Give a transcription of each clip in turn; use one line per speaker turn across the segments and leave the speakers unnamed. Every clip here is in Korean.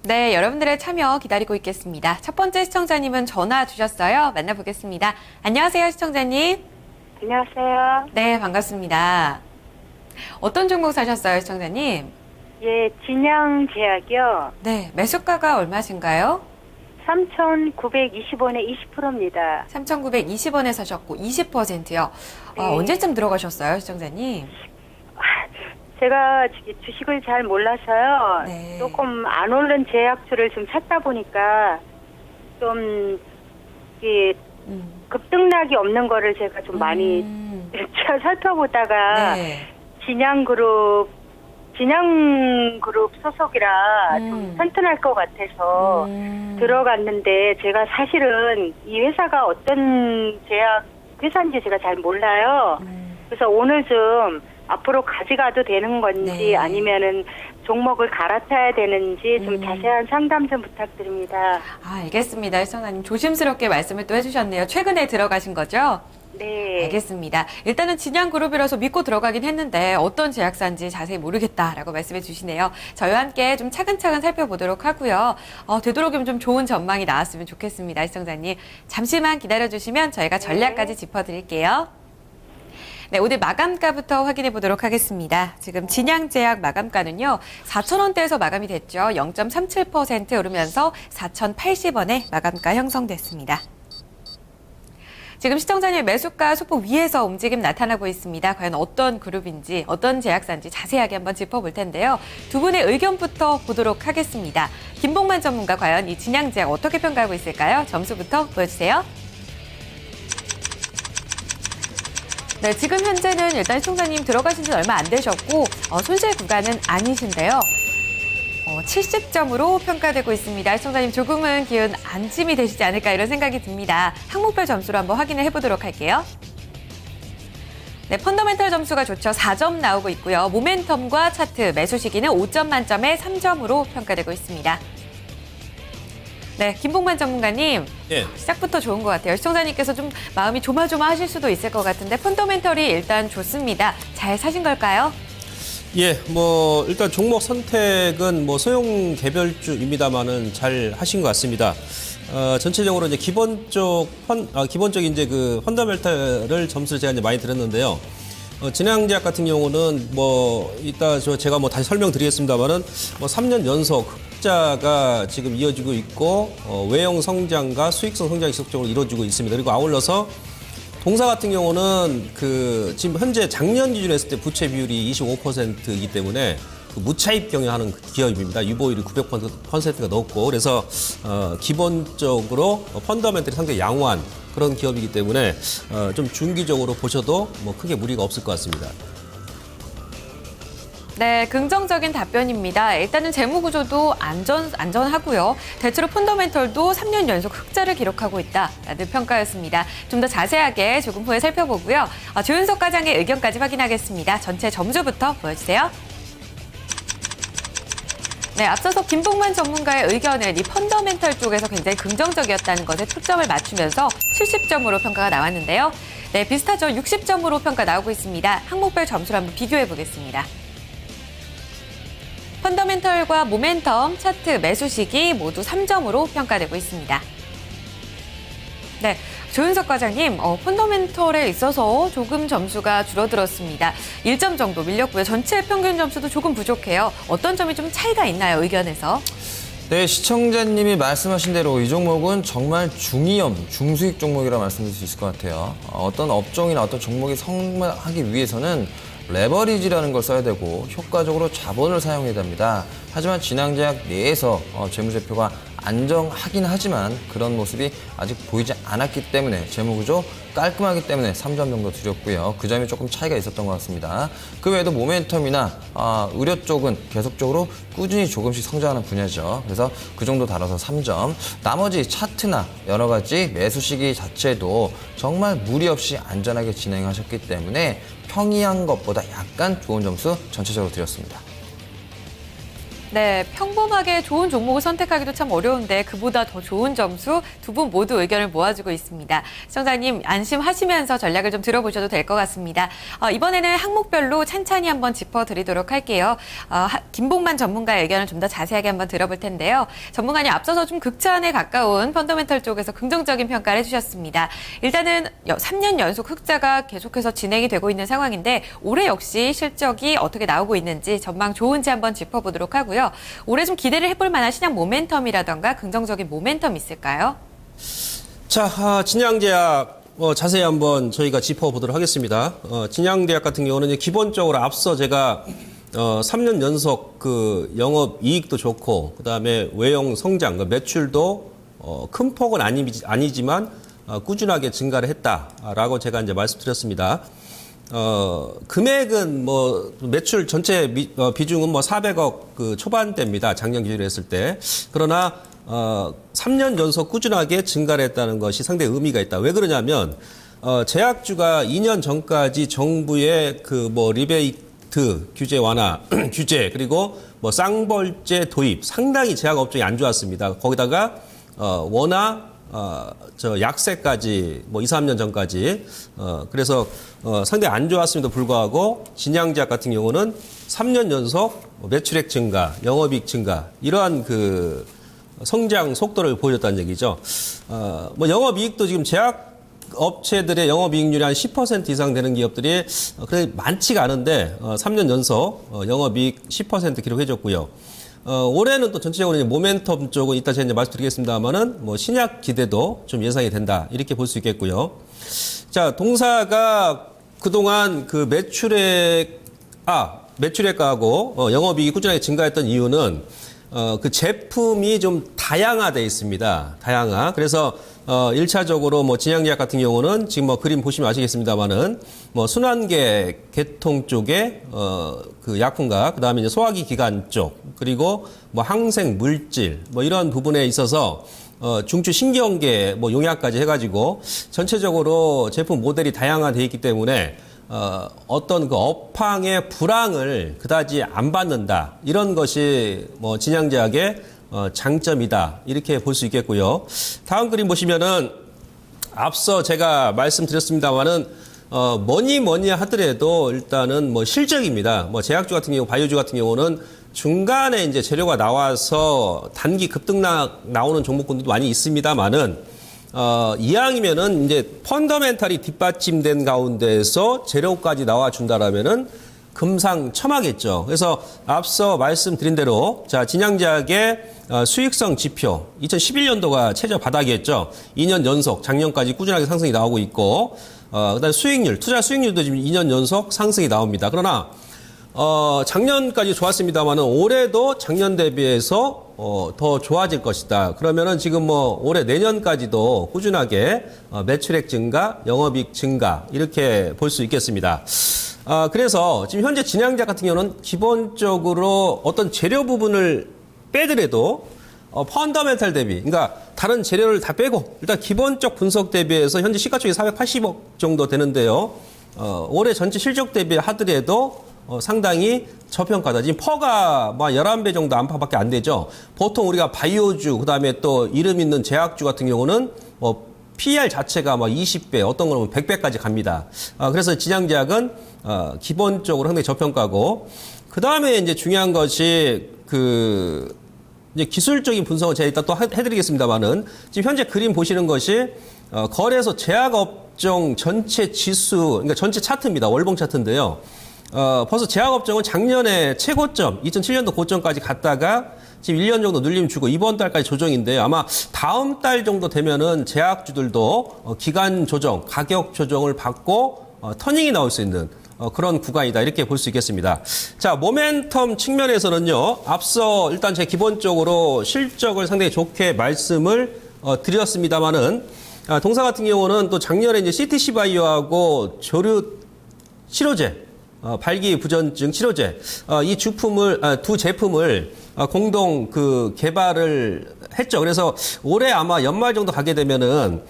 네, 여러분들의 참여 기다리고 있겠습니다. 첫 번째 시청자님은 전화 주셨어요. 만나보겠습니다. 안녕하세요, 시청자님.
안녕하세요.
네, 반갑습니다. 어떤 종목 사셨어요, 시청자님?
예, 진양제약이요.
네, 매수가가 얼마신가요?
3,920원에 20%입니다.
3,920원에 사셨고 20%요.
네.
언제쯤 들어가셨어요, 시청자님?
제가 주식을 잘 몰라서요.
네.
조금 안 오른 제약주를 좀 찾다 보니까 좀 이게 급등락이 없는 거를 제가 좀 많이 살펴보다가
네.
진양그룹 소속이라 좀 튼튼할 것 같아서 들어갔는데 제가 사실은 이 회사가 어떤 제약 회사인지 제가 잘 몰라요. 그래서 오늘 좀 앞으로 가져가도 되는 건지
네.
아니면은 종목을 갈아타야 되는지 좀 자세한 상담 좀 부탁드립니다.
알겠습니다. 시청자님 조심스럽게 말씀을 또 해주셨네요. 최근에 들어가신 거죠?
네.
알겠습니다. 일단은 진양그룹이라서 믿고 들어가긴 했는데 어떤 제약사인지 자세히 모르겠다라고 말씀해 주시네요. 저희와 함께 좀 차근차근 살펴보도록 하고요. 되도록이면 좀 좋은 전망이 나왔으면 좋겠습니다. 시청자님. 잠시만 기다려주시면 저희가 전략까지 짚어드릴게요. 네, 오늘 마감가부터 확인해 보도록 하겠습니다. 지금 진양제약 마감가는요, 4,000원대에서 마감이 됐죠. 0.37% 오르면서 4,080원에 마감가 형성됐습니다. 지금 시청자님 매수가 소폭 위에서 움직임 나타나고 있습니다. 과연 어떤 그룹인지, 어떤 제약사인지 자세하게 한번 짚어볼 텐데요. 두 분의 의견부터 보도록 하겠습니다. 김봉만 전문가 과연 이 진양제약 어떻게 평가하고 있을까요? 점수부터 보여주세요. 네, 지금 현재는 일단 시청자님 들어가신 지 얼마 안 되셨고 손실 구간은 아니신데요. 70점으로 평가되고 있습니다. 시청자님 조금은 기운 안심이 되시지 않을까 이런 생각이 듭니다. 항목별 점수로 한번 확인을 해보도록 할게요. 네, 펀더멘털 점수가 좋죠. 4점 나오고 있고요. 모멘텀과 차트, 매수 시기는 5점 만점에 3점으로 평가되고 있습니다. 네, 김봉만 전문가님.
예.
시작부터 좋은 것 같아요. 시청자님께서 좀 마음이 조마조마하실 수도 있을 것 같은데 펀더멘털이 일단 좋습니다. 잘 사신 걸까요?
예, 일단 종목 선택은 소형 개별주입니다만은 잘 하신 것 같습니다. 전체적으로 이제 기본적인 이제 그 펀더멘털을 점수를 제가 이제 많이 드렸는데요. 진양제약 같은 경우는 이따 제가 다시 설명드리겠습니다만은 3년 연속 흑자가 지금 이어지고 있고 외형 성장과 수익성 성장이 지속적으로 이루어지고 있습니다. 그리고 아울러서 동사 같은 경우는 지금 현재 작년 기준으로 했을 때 부채 비율이 25%이기 때문에 무차입 경영하는 기업입니다. 유보율이 900%가 넘고 그래서 기본적으로 펀더멘털이 상당히 양호한 그런 기업이기 때문에 좀 중기적으로 보셔도 크게 무리가 없을 것 같습니다.
네, 긍정적인 답변입니다. 일단은 재무 구조도 안전하고요. 대체로 펀더멘털도 3년 연속 흑자를 기록하고 있다라는 평가였습니다. 좀 더 자세하게 조금 후에 살펴보고요. 조윤석 과장의 의견까지 확인하겠습니다. 전체 점수부터 보여주세요. 네, 앞서서 김봉만 전문가의 의견을 이 펀더멘털 쪽에서 굉장히 긍정적이었다는 것에 초점을 맞추면서 70점으로 평가가 나왔는데요. 네, 비슷하죠. 60점으로 평가 나오고 있습니다. 항목별 점수를 한번 비교해 보겠습니다. 펀더멘털과 모멘텀, 차트, 매수 시기 모두 3점으로 평가되고 있습니다. 네, 조윤석 과장님, 펀더멘털에 있어서 조금 점수가 줄어들었습니다. 1점 정도 밀렸고요. 전체 평균 점수도 조금 부족해요. 어떤 점이 좀 차이가 있나요, 의견에서?
네, 시청자님이 말씀하신 대로 이 종목은 정말 중위험, 중수익 종목이라 말씀드릴 수 있을 것 같아요. 어떤 업종이나 어떤 종목이 성공하기 위해서는 레버리지라는 걸 써야 되고 효과적으로 자본을 사용해야 됩니다. 하지만 진양제약 내에서 재무제표가 안정하긴 하지만 그런 모습이 아직 보이지 않았기 때문에 재무구조 깔끔하기 때문에 3점 정도 드렸고요. 그 점이 조금 차이가 있었던 것 같습니다. 그 외에도 모멘텀이나 의료 쪽은 계속적으로 꾸준히 조금씩 성장하는 분야죠. 그래서 그 정도 달아서 3점. 나머지 차트나 여러 가지 매수 시기 자체도 정말 무리 없이 안전하게 진행하셨기 때문에 평이한 것보다 약간 좋은 점수 전체적으로 드렸습니다.
네, 평범하게 좋은 종목을 선택하기도 참 어려운데 그보다 더 좋은 점수 두 분 모두 의견을 모아주고 있습니다. 시청자님 안심하시면서 전략을 좀 들어보셔도 될 것 같습니다. 이번에는 항목별로 찬찬히 한번 짚어드리도록 할게요. 김봉만 전문가의 의견을 좀 더 자세하게 한번 들어볼 텐데요. 전문가님 앞서서 좀 극찬에 가까운 펀더멘털 쪽에서 긍정적인 평가를 해주셨습니다. 일단은 3년 연속 흑자가 계속해서 진행이 되고 있는 상황인데 올해 역시 실적이 어떻게 나오고 있는지 전망 좋은지 한번 짚어보도록 하고요. 올해 좀 기대를 해볼 만한 시장 모멘텀이라던가 긍정적인 모멘텀 있을까요?
자, 진양제약 자세히 한번 저희가 짚어보도록 하겠습니다. 진양제약 같은 경우는 이제 기본적으로 앞서 제가 3년 연속 그 영업 이익도 좋고 그다음에 외형 성장, 매출도 큰 폭은 아니지만 꾸준하게 증가를 했다라고 제가 이제 말씀드렸습니다. 금액은 뭐 매출 전체 비중은 뭐 400억 그 초반대입니다. 작년 기준으로 했을 때. 그러나 3년 연속 꾸준하게 증가를 했다는 것이 상당히 의미가 있다. 왜 그러냐면 제약주가 2년 전까지 정부의 그 뭐 리베이트 규제 완화 규제 그리고 뭐 쌍벌제 도입 상당히 제약 업종이 안 좋았습니다. 거기다가 워낙 저 약세까지 뭐 2, 3년 전까지 그래서 상당히 안 좋았음에도 불구하고 진양제약 같은 경우는 3년 연속 매출액 증가, 영업이익 증가 이러한 그 성장 속도를 보여줬다는 얘기죠. 뭐 영업이익도 지금 제약 업체들의 영업이익률이 한 10% 이상 되는 기업들이 그래 많지가 않은데 3년 연속 영업이익 10% 기록해줬고요. 올해는 또 전체적으로 이제 모멘텀 쪽은 이따 제가 이제 말씀드리겠습니다만은 뭐 신약 기대도 좀 예상이 된다 이렇게 볼 수 있겠고요. 자, 동사가 그동안 그 매출액하고 영업이익이 꾸준하게 증가했던 이유는 그 제품이 좀 다양화돼 있습니다. 다양화. 그래서 1차적으로 뭐 진양제약 같은 경우는 지금 뭐 그림 보시면 아시겠습니다만은 뭐 순환계 계통 쪽에 그 약품과 그다음에 이제 소화기 기관 쪽 그리고 뭐 항생 물질 뭐 이런 부분에 있어서 중추 신경계 뭐 용약까지 해가지고 전체적으로 제품 모델이 다양화돼 있기 때문에 어떤 그 업황의 불황을 그다지 안 받는다 이런 것이 뭐 진양제약의 장점이다 이렇게 볼 수 있겠고요. 다음 그림 보시면은 앞서 제가 말씀드렸습니다만은 뭐니 하더라도 일단은 뭐 실적입니다. 뭐 제약주 같은 경우, 바이오주 같은 경우는 중간에 이제 재료가 나와서 단기 급등락 나오는 종목군들도 많이 있습니다만은 이왕이면은 이제 펀더멘탈이 뒷받침된 가운데에서 재료까지 나와준다라면은 금상첨화겠죠. 그래서 앞서 말씀드린 대로 자 진양제약의 수익성 지표 2011년도가 최저 바닥이었죠. 2년 연속 작년까지 꾸준하게 상승이 나오고 있고 그다음에 수익률 투자 수익률도 지금 2년 연속 상승이 나옵니다. 그러나 작년까지 좋았습니다만은 올해도 작년 대비해서 더 좋아질 것이다. 그러면은 지금 뭐 올해 내년까지도 꾸준하게 매출액 증가, 영업이익 증가 이렇게 볼 수 있겠습니다. 그래서 지금 현재 진양제약 같은 경우는 기본적으로 어떤 재료 부분을 빼더라도 펀더멘탈 대비, 그러니까 다른 재료를 다 빼고 일단 기본적 분석 대비해서 현재 시가총액이 480억 정도 되는데요. 올해 전체 실적 대비 하더라도 상당히 저평가다. 지금 퍼가 뭐 11배 정도 안팎밖에 안 되죠. 보통 우리가 바이오주, 그 다음에 또 이름 있는 제약주 같은 경우는 PER 자체가 막 20배, 어떤 거는 100배까지 갑니다. 그래서 진양제약은 기본적으로 상당히 저평가고, 그 다음에 이제 중요한 것이 이제 기술적인 분석을 제가 이따 또 해드리겠습니다만은 지금 현재 그림 보시는 것이 거래소 제약업종 전체 지수, 그러니까 전체 차트입니다. 월봉 차트인데요. 벌써 제약업종은 작년에 최고점, 2007년도 고점까지 갔다가 지금 1년 정도 눌림 주고 이번 달까지 조정인데요. 아마 다음 달 정도 되면은 제약주들도 기간 조정, 가격 조정을 받고 터닝이 나올 수 있는 그런 구간이다. 이렇게 볼 수 있겠습니다. 자, 모멘텀 측면에서는요. 앞서 일단 제가 기본적으로 실적을 상당히 좋게 말씀을 드렸습니다만은 동사 같은 경우는 또 작년에 이제 CTC 바이오하고 조류 치료제 발기부전증 치료제 이 두 제품을 공동 그 개발을 했죠. 그래서 올해 아마 연말 정도 가게 되면은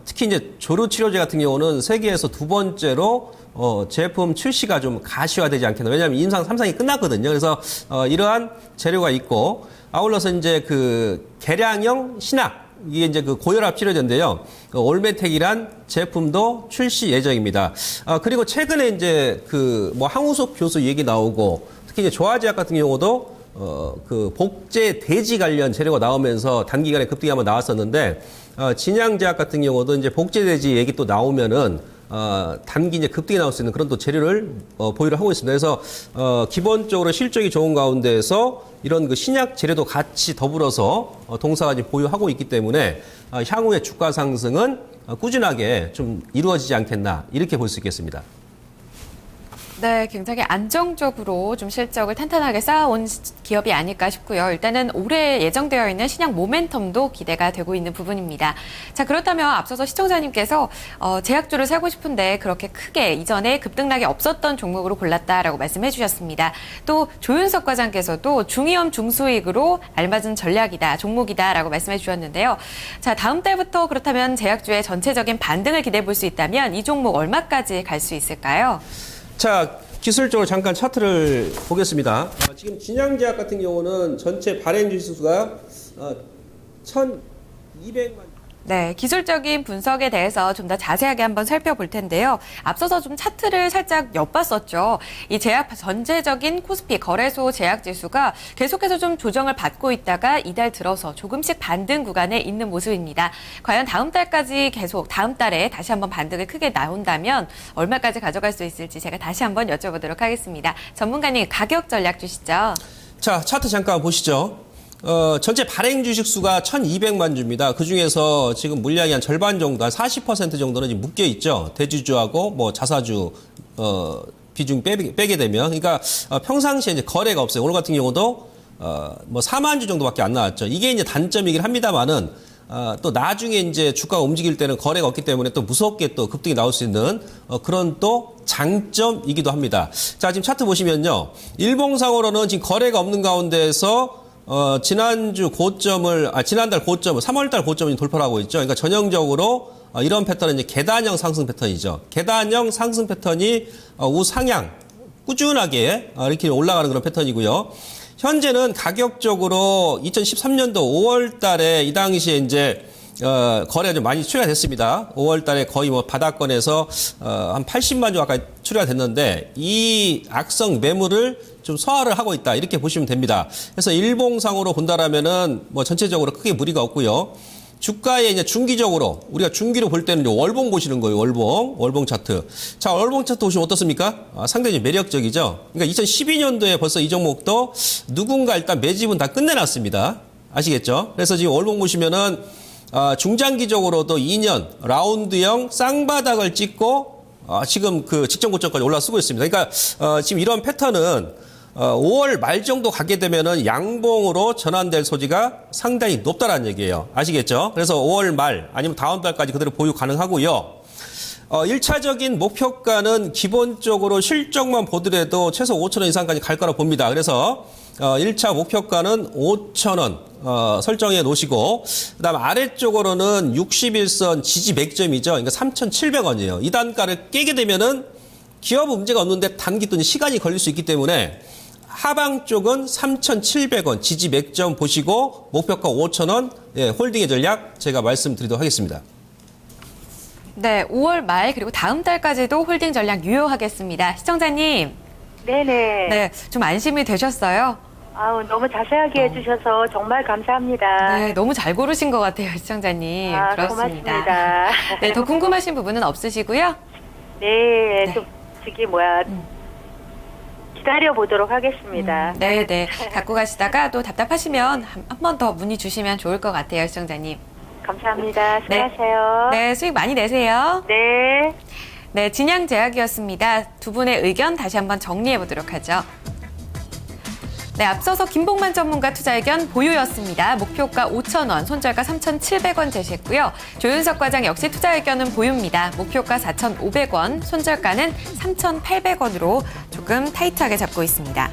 특히 이제 조류 치료제 같은 경우는 세계에서 두 번째로 제품 출시가 좀 가시화되지 않겠나. 왜냐하면 임상 3상이 끝났거든요. 그래서 이러한 재료가 있고 아울러서 이제 그 계량형 신약 이게 이제 그 고혈압 치료제인데요. 올메텍이란 제품도 출시 예정입니다. 그리고 최근에 이제 그 뭐 항우석 교수 얘기 나오고 특히 이제 조화제약 같은 경우도 그 복제 돼지 관련 재료가 나오면서 단기간에 급등이 한번 나왔었는데 진양제약 같은 경우도 이제 복제 돼지 얘기 또 나오면은 단기 이제 급등이 나올 수 있는 그런 또 재료를 보유를 하고 있습니다. 그래서 기본적으로 실적이 좋은 가운데에서 이런 그 신약 재료도 같이 더불어서 동사가 지금 보유하고 있기 때문에 향후의 주가 상승은 꾸준하게 좀 이루어지지 않겠나 이렇게 볼 수 있겠습니다.
네, 굉장히 안정적으로 좀 실적을 탄탄하게 쌓아온 기업이 아닐까 싶고요. 일단은 올해 예정되어 있는 신약 모멘텀도 기대가 되고 있는 부분입니다. 자, 그렇다면 앞서서 시청자님께서 제약주를 사고 싶은데 그렇게 크게 이전에 급등락이 없었던 종목으로 골랐다라고 말씀해 주셨습니다. 또 조윤석 과장께서도 중위험 중수익으로 알맞은 전략이다, 종목이다라고 말씀해 주셨는데요. 자, 다음 달부터 그렇다면 제약주의 전체적인 반등을 기대해 볼 수 있다면 이 종목 얼마까지 갈 수 있을까요?
자, 기술적으로 잠깐 차트를 보겠습니다. 지금 진양제약 같은 경우는 전체 발행 주수가 1,200만.
네, 기술적인 분석에 대해서 좀 더 자세하게 한번 살펴볼 텐데요. 앞서서 좀 차트를 살짝 엿봤었죠. 이 제약 전체적인 코스피 거래소 제약 지수가 계속해서 좀 조정을 받고 있다가 이달 들어서 조금씩 반등 구간에 있는 모습입니다. 과연 다음 달까지 계속 다음 달에 다시 한번 반등을 크게 나온다면 얼마까지 가져갈 수 있을지 제가 다시 한번 여쭤보도록 하겠습니다. 전문가님 가격 전략 주시죠.
자, 차트 잠깐 보시죠. 전체 발행 주식 수가 1,200만 주입니다. 그 중에서 지금 물량이 한 절반 정도, 한 40% 정도는 지금 묶여 있죠. 대주주하고 뭐 자사주, 비중 빼게 되면. 그러니까, 평상시에 이제 거래가 없어요. 오늘 같은 경우도, 뭐 4만 주 정도밖에 안 나왔죠. 이게 이제 단점이긴 합니다만은, 또 나중에 이제 주가가 움직일 때는 거래가 없기 때문에 또 무섭게 또 급등이 나올 수 있는 그런 또 장점이기도 합니다. 자, 지금 차트 보시면요. 일봉상으로는 지금 거래가 없는 가운데에서 지난달 고점을 3월달 고점을 돌파를 하고 있죠. 그러니까 전형적으로 이런 패턴은 이제 계단형 상승 패턴이죠. 계단형 상승 패턴이 우상향 꾸준하게 이렇게 올라가는 그런 패턴이고요. 현재는 가격적으로 2013년도 5월 달에 이 당시에 이제 거래가 좀 많이 추이가 됐습니다. 5월 달에 거의 뭐 바닥권에서 한 80만 주 가까이 추이가 됐는데 이 악성 매물을 좀 소화를 하고 있다. 이렇게 보시면 됩니다. 그래서 일봉상으로 본다라면은 뭐 전체적으로 크게 무리가 없고요. 주가에 이제 중기적으로 우리가 중기로 볼 때는 월봉 보시는 거예요. 월봉 차트. 자, 월봉 차트 보시면 어떻습니까? 상당히 매력적이죠. 그러니까 2012년도에 벌써 이 종목도 누군가 일단 매집은 다 끝내놨습니다. 아시겠죠? 그래서 지금 월봉 보시면은 중장기적으로도 2년 라운드형 쌍바닥을 찍고 지금 그 직전 고점까지 올라서고 있습니다. 그러니까 지금 이런 패턴은 5월 말 정도 가게 되면은 양봉으로 전환될 소지가 상당히 높다라는 얘기예요. 아시겠죠? 그래서 5월 말 아니면 다음 달까지 그대로 보유 가능하고요. 1차적인 목표가는 기본적으로 실적만 보더라도 최소 5,000원 이상까지 갈 거라 봅니다. 그래서 1차 목표가는 5,000원 설정해 놓으시고 그다음 아래쪽으로는 61선 지지 맥점이죠. 그러니까 3,700원이에요. 이 단가를 깨게 되면은 기업 문제가 없는데 단기 또는 시간이 걸릴 수 있기 때문에 하방 쪽은 3,700원 지지 맥점 보시고 목표가 5,000원 홀딩의 전략 제가 말씀드리도록 하겠습니다.
네, 5월 말 그리고 다음 달까지도 홀딩 전략 유효하겠습니다. 시청자님.
네네.
네, 좀 안심이 되셨어요?
아우, 너무 자세하게 해주셔서 정말 감사합니다.
네, 너무 잘 고르신 것 같아요, 시청자님. 그렇습니다.
고맙습니다.
네, 더 궁금하신 부분은 없으시고요?
네, 좀 기다려보도록 하겠습니다.
네. 갖고 가시다가 또 답답하시면 한 번 더 문의 주시면 좋을 것 같아요, 시청자님.
감사합니다. 수고하세요.
네, 수익 많이 내세요.
네.
네, 진양제약이었습니다. 두 분의 의견 다시 한번 정리해 보도록 하죠. 네, 앞서서 김봉만 전문가 투자 의견 보유였습니다. 목표가 5,000원, 손절가 3,700원 제시했고요. 조윤석 과장 역시 투자 의견은 보유입니다. 목표가 4,500원, 손절가는 3,800원으로 조금 타이트하게 잡고 있습니다.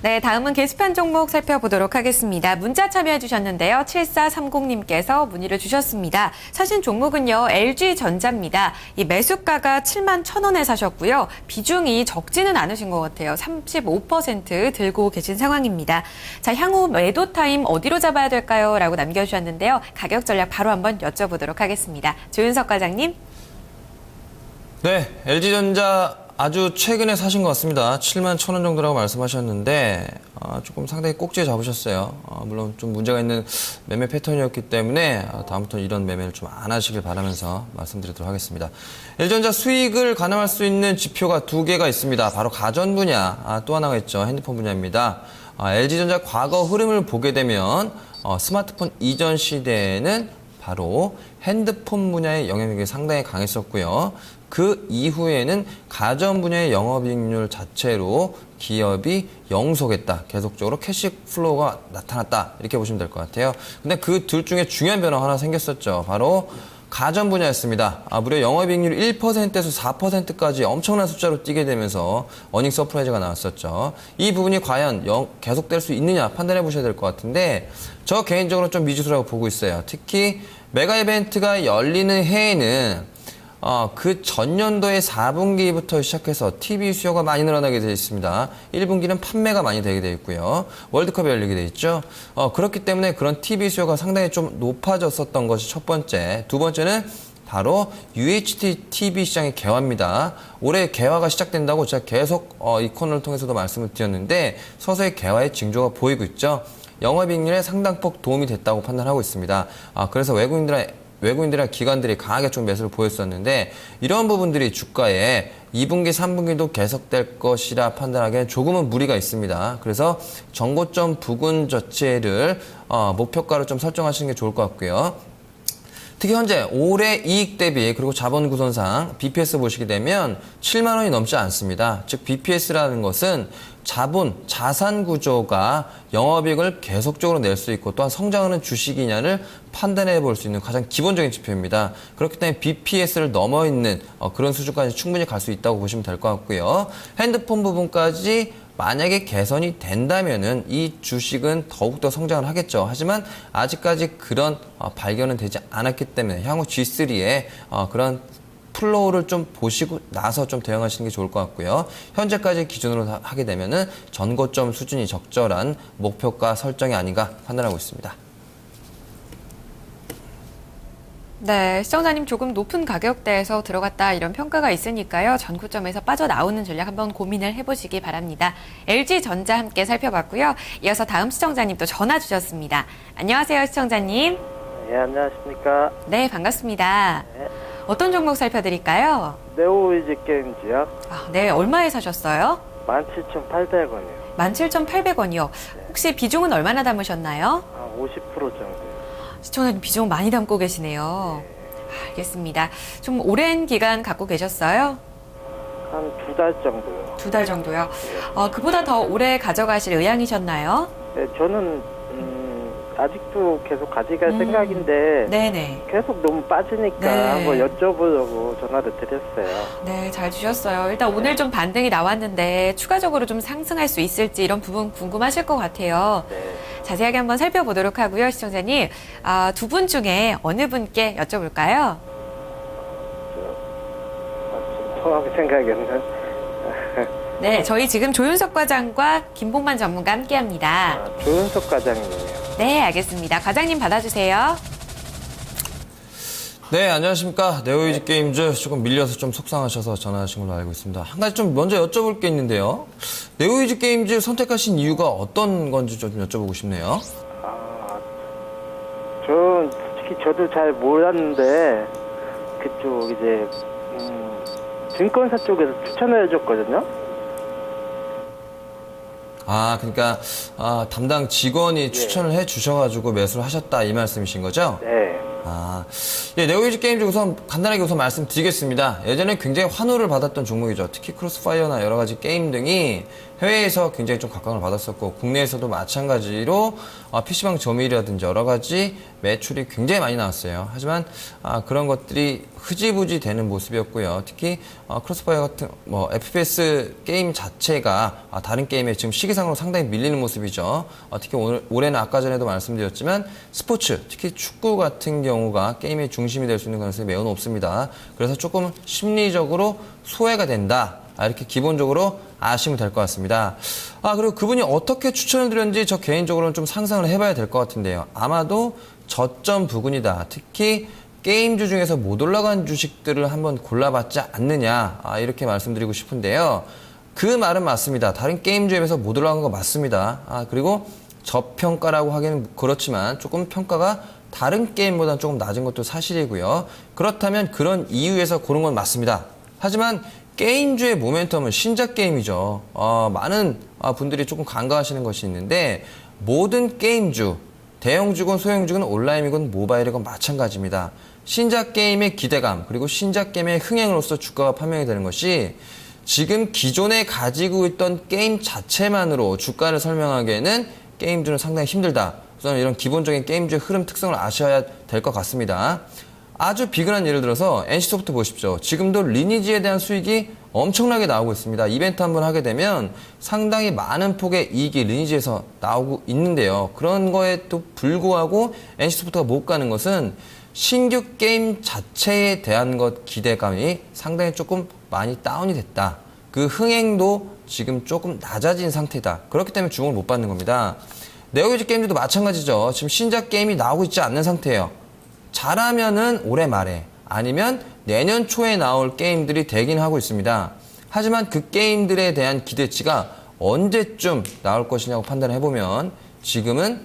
네, 다음은 게시판 종목 살펴보도록 하겠습니다. 문자 참여해 주셨는데요. 7430님께서 문의를 주셨습니다. 사신 종목은요, LG전자입니다. 이 매수가가 7만 1,000원에 사셨고요. 비중이 적지는 않으신 것 같아요. 35% 들고 계신 상황입니다. 자, 향후 매도 타임 어디로 잡아야 될까요? 라고 남겨주셨는데요. 가격 전략 바로 한번 여쭤보도록 하겠습니다. 조윤석 과장님.
네, LG전자 아주 최근에 사신 것 같습니다. 7만 1,000원 정도라고 말씀하셨는데 조금 상당히 꼭지에 잡으셨어요. 물론 좀 문제가 있는 매매 패턴이었기 때문에 다음부터는 이런 매매를 좀 안 하시길 바라면서 말씀드리도록 하겠습니다. LG전자 수익을 가늠할 수 있는 지표가 2개가 있습니다. 바로 가전 분야, 또 하나가 있죠. 핸드폰 분야입니다. LG전자 과거 흐름을 보게 되면 스마트폰 이전 시대에는 바로 핸드폰 분야의 영향력이 상당히 강했었고요. 그 이후에는 가전 분야의 영업이익률 자체로 기업이 영속했다. 계속적으로 캐시 플로우가 나타났다. 이렇게 보시면 될 것 같아요. 근데 그 둘 중에 중요한 변화가 하나 생겼었죠. 바로 가전 분야였습니다. 무려 영업이익률이 1%에서 4%까지 엄청난 숫자로 뛰게 되면서 어닝 서프라이즈가 나왔었죠. 이 부분이 과연 계속될 수 있느냐 판단해 보셔야 될 것 같은데 저 개인적으로 좀 미지수라고 보고 있어요. 특히 메가 이벤트가 열리는 해에는 그 전년도의 4분기부터 시작해서 TV 수요가 많이 늘어나게 되어 있습니다. 1분기는 판매가 많이 되게 되어 있고요. 월드컵이 열리게 되어 있죠. 그렇기 때문에 그런 TV 수요가 상당히 좀 높아졌었던 것이 첫 번째. 두 번째는 바로 UHD TV 시장의 개화입니다. 올해 개화가 시작된다고 제가 계속 이 코너를 통해서도 말씀을 드렸는데 서서히 개화의 징조가 보이고 있죠. 영업이익률에 상당폭 도움이 됐다고 판단하고 있습니다. 그래서 외국인들이나 기관들이 강하게 좀 매수를 보였었는데 이런 부분들이 주가에 2분기, 3분기도 계속될 것이라 판단하기에는 조금은 무리가 있습니다. 그래서 전고점 부근 저치를 목표가로 좀 설정하시는 게 좋을 것 같고요. 특히 현재 올해 이익 대비 그리고 자본 구성상 BPS 보시게 되면 7만 원이 넘지 않습니다. 즉 BPS라는 것은 자산 구조가 영업이익을 계속적으로 낼 수 있고 또한 성장하는 주식이냐를 판단해 볼 수 있는 가장 기본적인 지표입니다. 그렇기 때문에 BPS를 넘어 있는 그런 수준까지 충분히 갈 수 있다고 보시면 될 것 같고요. 핸드폰 부분까지 만약에 개선이 된다면은 이 주식은 더욱더 성장을 하겠죠. 하지만 아직까지 그런 발견은 되지 않았기 때문에 향후 G3에 그런 플로우를 좀 보시고 나서 좀 대응하시는 게 좋을 것 같고요. 현재까지 기준으로 하게 되면은 전고점 수준이 적절한 목표가 설정이 아닌가 판단하고 있습니다.
네, 시청자님 조금 높은 가격대에서 들어갔다 이런 평가가 있으니까요. 전고점에서 빠져나오는 전략 한번 고민을 해보시기 바랍니다. LG전자 함께 살펴봤고요. 이어서 다음 시청자님 또 전화 주셨습니다. 안녕하세요, 시청자님.
네, 안녕하십니까.
네, 반갑습니다.
네.
어떤 종목 살펴드릴까요?
네오이즈 게임즈요.
네, 얼마에 사셨어요?
17,800원이요.
17,800원이요. 혹시 비중은 얼마나 담으셨나요?
한 50% 정도요.
시청자님 비중 많이 담고 계시네요. 알겠습니다. 좀 오랜 기간 갖고 계셨어요?
한 2달 정도요.
2달 정도요. 그보다 더 오래 가져가실 의향이셨나요?
네, 저는 아직도 계속 가져갈 생각인데
네네.
계속 너무 빠지니까
네.
한번 여쭤보려고 전화를 드렸어요.
네, 잘 주셨어요. 일단 오늘 좀 반등이 나왔는데 추가적으로 좀 상승할 수 있을지 이런 부분 궁금하실 것 같아요.
네.
자세하게 한번 살펴보도록 하고요, 시청자님. 두 분 중에 어느 분께 여쭤볼까요?
지금 정확히 생각이 안 나요.
네, 저희 지금 조윤석 과장과 김봉만 전문가 함께합니다.
조윤석 과장님이요.
네, 알겠습니다. 과장님 받아주세요.
네, 안녕하십니까. 네오이즈 게임즈 조금 밀려서 좀 속상하셔서 전화하신 걸로 알고 있습니다. 한 가지 좀 먼저 여쭤볼 게 있는데요. 네오이즈 게임즈 선택하신 이유가 어떤 건지 좀 여쭤보고 싶네요.
솔직히 저도 잘 몰랐는데 그쪽 이제 증권사 쪽에서 추천을 해줬거든요.
그러니까 담당 직원이 추천을 해 주셔가지고 매수를 하셨다 이 말씀이신 거죠?
네.
예, 네오이즈 게임즈 우선 간단하게 우선 말씀드리겠습니다. 예전에 굉장히 환호를 받았던 종목이죠. 특히 크로스파이어나 여러 가지 게임 등이 해외에서 굉장히 좀 각광을 받았었고, 국내에서도 마찬가지로 PC방 점유율이라든지 여러 가지 매출이 굉장히 많이 나왔어요. 하지만 그런 것들이 흐지부지 되는 모습이었고요. 특히 크로스파이어 같은 FPS 게임 자체가 다른 게임에 지금 시기상으로 상당히 밀리는 모습이죠. 특히 올해는 아까 전에도 말씀드렸지만 스포츠, 특히 축구 같은 경우가 게임의 중심이 될 수 있는 가능성이 매우 높습니다. 그래서 조금 심리적으로 소외가 된다. 이렇게 기본적으로 아시면 될 것 같습니다. 그리고 그분이 어떻게 추천을 드렸는지 저 개인적으로는 좀 상상을 해봐야 될 것 같은데요. 아마도 저점 부근이다. 특히 게임주 중에서 못 올라간 주식들을 한번 골라봤지 않느냐, 이렇게 말씀드리고 싶은데요. 그 말은 맞습니다. 다른 게임주에 비해서 못 올라간 거 맞습니다. 그리고 저평가라고 하기는 그렇지만 조금 평가가 다른 게임보다는 조금 낮은 것도 사실이고요. 그렇다면 그런 이유에서 고른 건 맞습니다. 하지만 게임주의 모멘텀은 신작 게임이죠. 많은 분들이 조금 간과하시는 것이 있는데, 모든 게임주, 대형주건 소형주건 온라인이건 모바일이건 마찬가지입니다. 신작 게임의 기대감, 그리고 신작 게임의 흥행으로서 주가가 판명이 되는 것이 지금 기존에 가지고 있던 게임 자체만으로 주가를 설명하기에는 게임주는 상당히 힘들다. 우선 이런 기본적인 게임주의 흐름 특성을 아셔야 될 것 같습니다. 아주 비근한 예를 들어서 NC소프트 보십시오. 지금도 리니지에 대한 수익이 엄청나게 나오고 있습니다. 이벤트 한번 하게 되면 상당히 많은 폭의 이익이 리니지에서 나오고 있는데요. 그런 거에도 불구하고 NC소프트가 못 가는 것은 신규 게임 자체에 대한 것 기대감이 상당히 조금 많이 다운이 됐다. 그 흥행도 지금 조금 낮아진 상태다. 그렇기 때문에 주목을 못 받는 겁니다. 네오이즈 게임즈도 마찬가지죠. 지금 신작 게임이 나오고 있지 않는 상태예요. 잘하면은 올해 말에 아니면 내년 초에 나올 게임들이 되긴 하고 있습니다. 하지만 그 게임들에 대한 기대치가 언제쯤 나올 것이냐고 판단을 해보면 지금은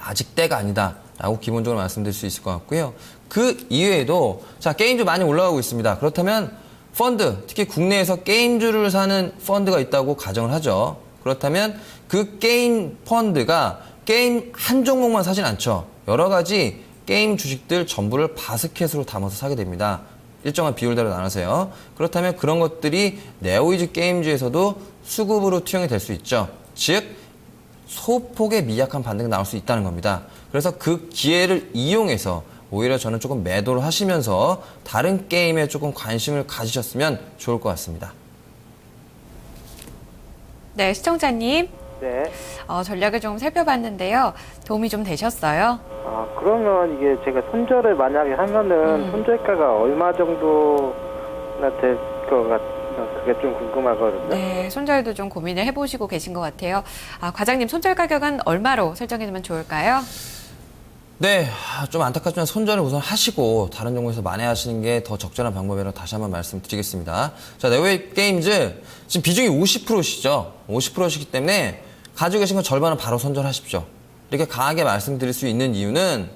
아직 때가 아니다 라고 기본적으로 말씀드릴 수 있을 것 같고요. 그 이외에도 게임주 많이 올라가고 있습니다. 그렇다면 펀드, 특히 국내에서 게임주를 사는 펀드가 있다고 가정을 하죠. 그렇다면 그 게임 펀드가 게임 한 종목만 사진 않죠. 여러 가지 게임 주식들 전부를 바스켓으로 담아서 사게 됩니다. 일정한 비율대로 나눠서요. 그렇다면 그런 것들이 네오이즈 게임즈에서도 수급으로 투영이 될 수 있죠. 즉 소폭의 미약한 반등이 나올 수 있다는 겁니다. 그래서 그 기회를 이용해서 오히려 저는 조금 매도를 하시면서 다른 게임에 조금 관심을 가지셨으면 좋을 것 같습니다.
네, 시청자님.
네.
전략을 좀 살펴봤는데요. 도움이 좀 되셨어요?
그러면 이게 제가 손절을 만약에 하면은 손절가가 얼마 정도나 될 것 같아요? 그게 좀 궁금하거든요.
네, 손절도 좀 고민을 해보시고 계신 것 같아요. 과장님, 손절 가격은 얼마로 설정해두면 좋을까요?
네, 좀 안타깝지만 손절을 우선 하시고 다른 종목에서 만회하시는 게 더 적절한 방법이라고 다시 한번 말씀드리겠습니다. 자, 네오이즈 게임즈 지금 비중이 50%시죠. 50%시기 때문에 가지고 계신 건 절반은 바로 손절하십시오. 이렇게 강하게 말씀드릴 수 있는 이유는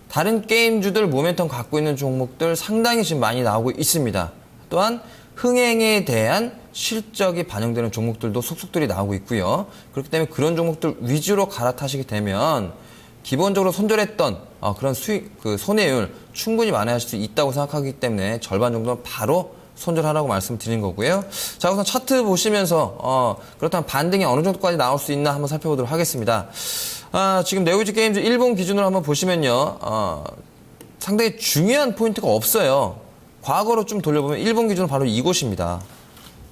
다른 게임주들 모멘텀 갖고 있는 종목들 상당히 지금 많이 나오고 있습니다. 또한 흥행에 대한 실적이 반영되는 종목들도 속속들이 나오고 있고요. 그렇기 때문에 그런 종목들 위주로 갈아타시게 되면 기본적으로 손절했던 그런 수익, 손해율 충분히 만회하실 수 있다고 생각하기 때문에 절반 정도는 바로 손절하라고 말씀드린 거고요. 자, 우선 차트 보시면서 그렇다면 반등이 어느 정도까지 나올 수 있나 한번 살펴보도록 하겠습니다. 지금 네오이즈 게임즈 일본 기준으로 한번 보시면요. 상당히 중요한 포인트가 없어요. 과거로 좀 돌려보면 일본 기준은 바로 이곳입니다.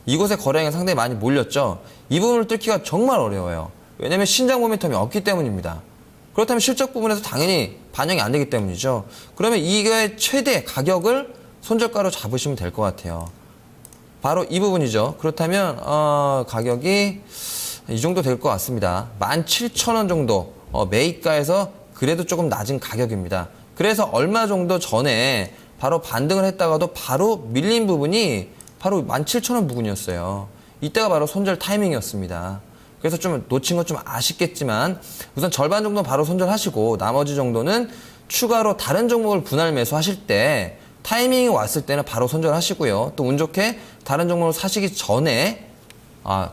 이곳의 거래량이 상당히 많이 몰렸죠. 이 부분을 뚫기가 정말 어려워요. 왜냐하면 신작 모멘텀이 없기 때문입니다. 그렇다면 실적 부분에서 당연히 반영이 안 되기 때문이죠. 그러면 이거의 최대 가격을 손절가로 잡으시면 될 것 같아요. 바로 이 부분이죠. 그렇다면 가격이 이 정도 될 것 같습니다. 17,000원 정도 매입가에서 그래도 조금 낮은 가격입니다. 그래서 얼마 정도 전에 바로 반등을 했다가도 바로 밀린 부분이 바로 17,000원 부분이었어요. 이때가 바로 손절 타이밍이었습니다. 그래서 좀 놓친 건 좀 아쉽겠지만 우선 절반 정도는 바로 손절하시고 나머지 정도는 추가로 다른 종목을 분할 매수하실 때 타이밍이 왔을 때는 바로 손절하시고요. 또 운 좋게 다른 종목을 사시기 전에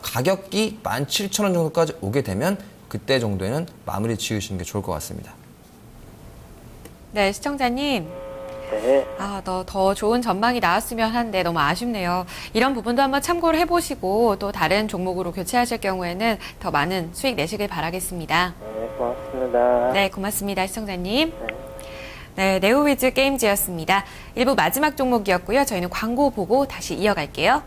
가격이 17,000원 정도까지 오게 되면 그때 정도에는 마무리 지으시는 게 좋을 것 같습니다.
네, 시청자님.
네.
더 좋은 전망이 나왔으면 하는데 너무 아쉽네요. 이런 부분도 한번 참고를 해보시고 또 다른 종목으로 교체하실 경우에는 더 많은 수익 내시길 바라겠습니다.
네, 고맙습니다.
네, 고맙습니다, 시청자님.
네.
네, 네오위즈 게임즈였습니다. 1부 마지막 종목이었고요. 저희는 광고 보고 다시 이어갈게요.